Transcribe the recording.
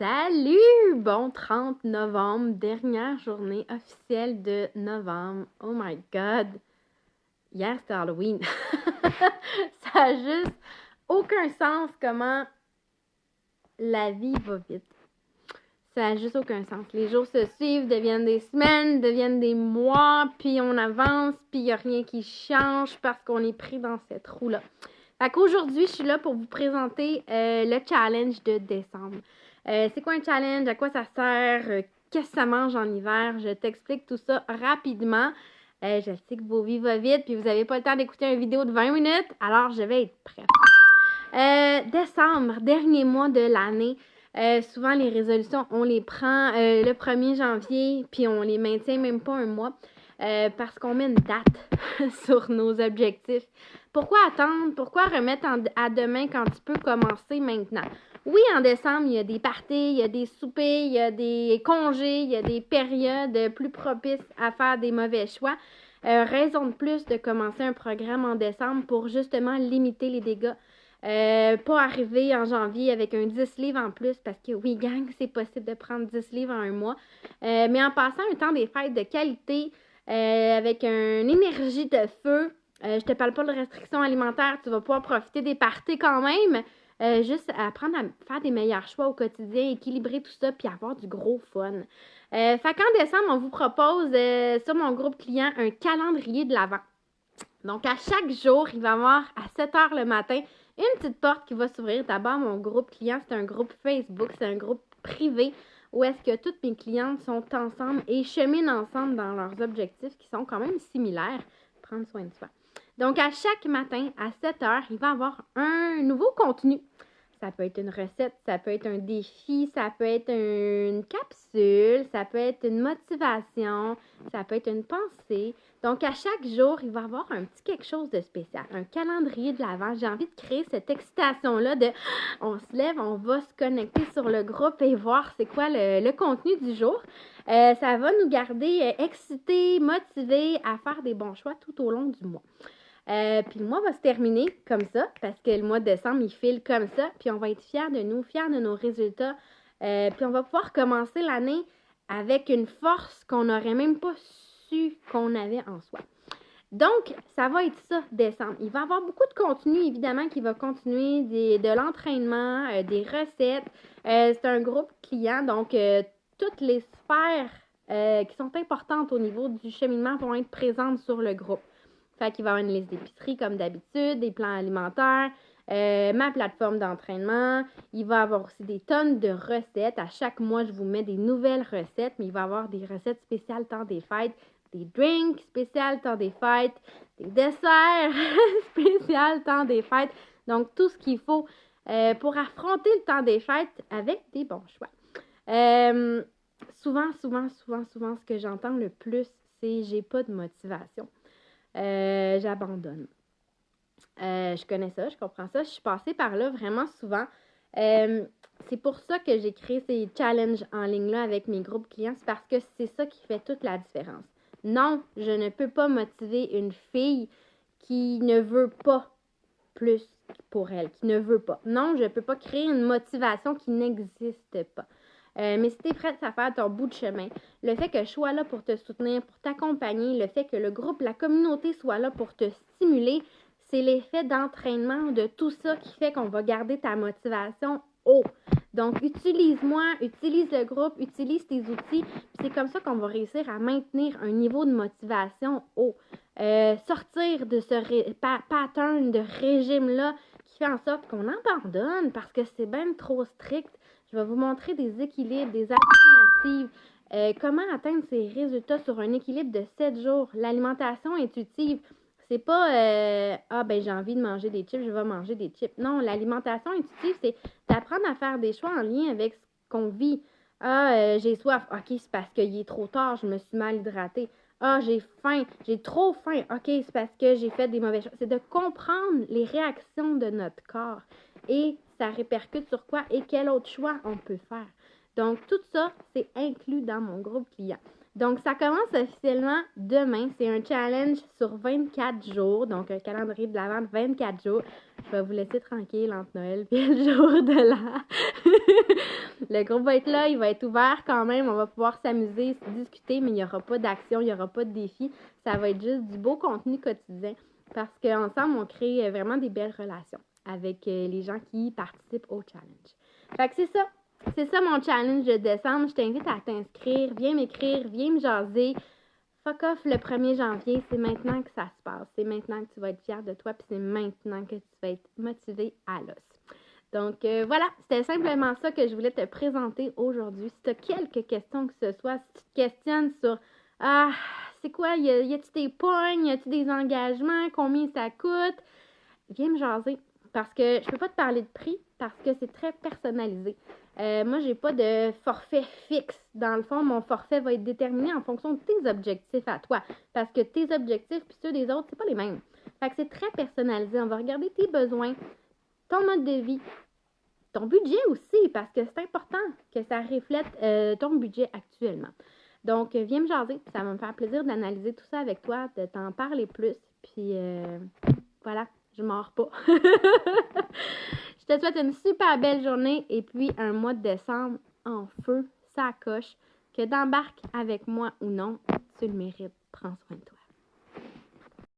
Salut! Bon 30 novembre, dernière journée officielle de novembre. Oh my God! Hier, c'était Halloween. Ça a juste aucun sens comment la vie va vite. Ça a juste aucun sens. Les jours se suivent, deviennent des semaines, deviennent des mois, puis on avance, puis il n'y a rien qui change parce qu'on est pris dans cette roue-là. Fait qu'aujourd'hui, je suis là pour vous présenter le challenge de décembre. C'est quoi un challenge? À quoi ça sert? Qu'est-ce que ça mange en hiver? Je t'explique tout ça rapidement. Je sais que vos vies vont vite, puis vous n'avez pas le temps d'écouter une vidéo de 20 minutes, alors je vais être prête. Décembre, dernier mois de l'année. Souvent, les résolutions, on les prend le 1er janvier, puis on les maintient même pas un mois, parce qu'on met une date sur nos objectifs. Pourquoi attendre? Pourquoi remettre à demain quand tu peux commencer maintenant? Oui, en décembre, il y a des parties, il y a des soupers, il y a des congés, il y a des périodes plus propices à faire des mauvais choix. Raison de plus de commencer un programme en décembre pour justement limiter les dégâts. Pas arriver en janvier avec un 10 livres en plus, parce que oui, gang, c'est possible de prendre 10 livres en un mois. Mais en passant un temps des fêtes de qualité, avec une énergie de feu, je te parle pas de restrictions alimentaires, tu vas pouvoir profiter des parties quand même. Juste apprendre à faire des meilleurs choix au quotidien, équilibrer tout ça, puis avoir du gros fun. Fait qu'en décembre, on vous propose sur mon groupe client un calendrier de l'Avent. Donc, à chaque jour, il va y avoir à 7 h le matin une petite porte qui va s'ouvrir. D'abord, mon groupe client, c'est un groupe Facebook, c'est un groupe privé où est-ce que toutes mes clientes sont ensemble et cheminent ensemble dans leurs objectifs qui sont quand même similaires. Prendre soin de soi. Donc, à chaque matin, à 7 h, il va y avoir un nouveau contenu. Ça peut être une recette, ça peut être un défi, ça peut être une capsule, ça peut être une motivation, ça peut être une pensée. Donc, à chaque jour, il va y avoir un petit quelque chose de spécial, un calendrier de l'Avent. J'ai envie de créer cette excitation-là de on se lève, on va se connecter sur le groupe et voir c'est quoi le contenu du jour. Ça va nous garder excités, motivés à faire des bons choix tout au long du mois. Puis le mois va se terminer comme ça, parce que le mois de décembre, il file comme ça, puis on va être fiers de nous, fiers de nos résultats, puis on va pouvoir commencer l'année avec une force qu'on n'aurait même pas su qu'on avait en soi. Donc, ça va être ça, décembre. Il va y avoir beaucoup de contenu, évidemment, qui va continuer, de l'entraînement, des recettes. C'est un groupe client, donc toutes les sphères qui sont importantes au niveau du cheminement vont être présentes sur le groupe. Fait qu'il va y avoir une liste d'épicerie comme d'habitude, des plans alimentaires, ma plateforme d'entraînement. Il va y avoir aussi des tonnes de recettes. À chaque mois, je vous mets des nouvelles recettes, mais il va y avoir des recettes spéciales temps des fêtes, des drinks spéciales temps des fêtes, des desserts spéciales temps des fêtes. Donc, tout ce qu'il faut pour affronter le temps des fêtes avec des bons choix. Souvent, ce que j'entends le plus, c'est « j'ai pas de motivation ». J'abandonne. Je connais ça, je comprends ça. Je suis passée par là vraiment souvent. C'est pour ça que j'ai créé ces challenges en ligne-là avec mes groupes clients. C'est parce que c'est ça qui fait toute la différence. Non, je ne peux pas motiver une fille qui ne veut pas plus pour elle, qui ne veut pas. Non, je ne peux pas créer une motivation qui n'existe pas. Mais si tu es prête à faire ton bout de chemin, le fait que je sois là pour te soutenir, pour t'accompagner, le fait que le groupe, la communauté soit là pour te stimuler, c'est l'effet d'entraînement de tout ça qui fait qu'on va garder ta motivation haut. Donc, utilise-moi, utilise le groupe, utilise tes outils, puis c'est comme ça qu'on va réussir à maintenir un niveau de motivation haut. Sortir de ce pattern de régime-là qui fait en sorte qu'on abandonne parce que c'est bien trop strict. Je vais vous montrer des équilibres, des alternatives, comment atteindre ces résultats sur un équilibre de 7 jours. L'alimentation intuitive, c'est pas j'ai envie de manger des chips, je vais manger des chips. Non, l'alimentation intuitive, c'est d'apprendre à faire des choix en lien avec ce qu'on vit. J'ai soif. OK, c'est parce qu'il est trop tard, je me suis mal hydratée. J'ai faim, j'ai trop faim. OK, c'est parce que j'ai fait des mauvais choix. C'est de comprendre les réactions de notre corps et ça répercute sur quoi et quel autre choix on peut faire. Donc, tout ça, c'est inclus dans mon groupe client. Donc, ça commence officiellement demain. C'est un challenge sur 24 jours. Donc, un calendrier de l'Avent de 24 jours. Je vais vous laisser tranquille entre Noël et le jour de l'an. Le groupe va être là, il va être ouvert quand même. On va pouvoir s'amuser, se discuter, mais il n'y aura pas d'action, il n'y aura pas de défi. Ça va être juste du beau contenu quotidien parce qu'ensemble, on crée vraiment des belles relations avec les gens qui participent au challenge. Fait que c'est ça. C'est ça mon challenge de décembre. Je t'invite à t'inscrire. Viens m'écrire, viens me jaser. Fuck off le 1er janvier. C'est maintenant que ça se passe. C'est maintenant que tu vas être fier de toi. Puis c'est maintenant que tu vas être motivé à l'os. Donc voilà, c'était simplement ça que je voulais te présenter aujourd'hui. Si tu as quelques questions que ce soit, si tu te questionnes sur c'est quoi, y a-t-il des points, y a-t-il des engagements, combien ça coûte, viens me jaser. Parce que je peux pas te parler de prix parce que c'est très personnalisé. Moi, j'ai pas de forfait fixe. Dans le fond, mon forfait va être déterminé en fonction de tes objectifs à toi. Parce que tes objectifs et ceux des autres, c'est pas les mêmes. Fait que c'est très personnalisé. On va regarder tes besoins, ton mode de vie, ton budget aussi, parce que c'est important que ça reflète ton budget actuellement. Donc, viens me jaser, ça va me faire plaisir d'analyser tout ça avec toi, de t'en parler plus, puis voilà, je mords pas. Je te souhaite une super belle journée et puis un mois de décembre en feu, ça coche, que d'embarques avec moi ou non, tu le mérites, prends soin de toi.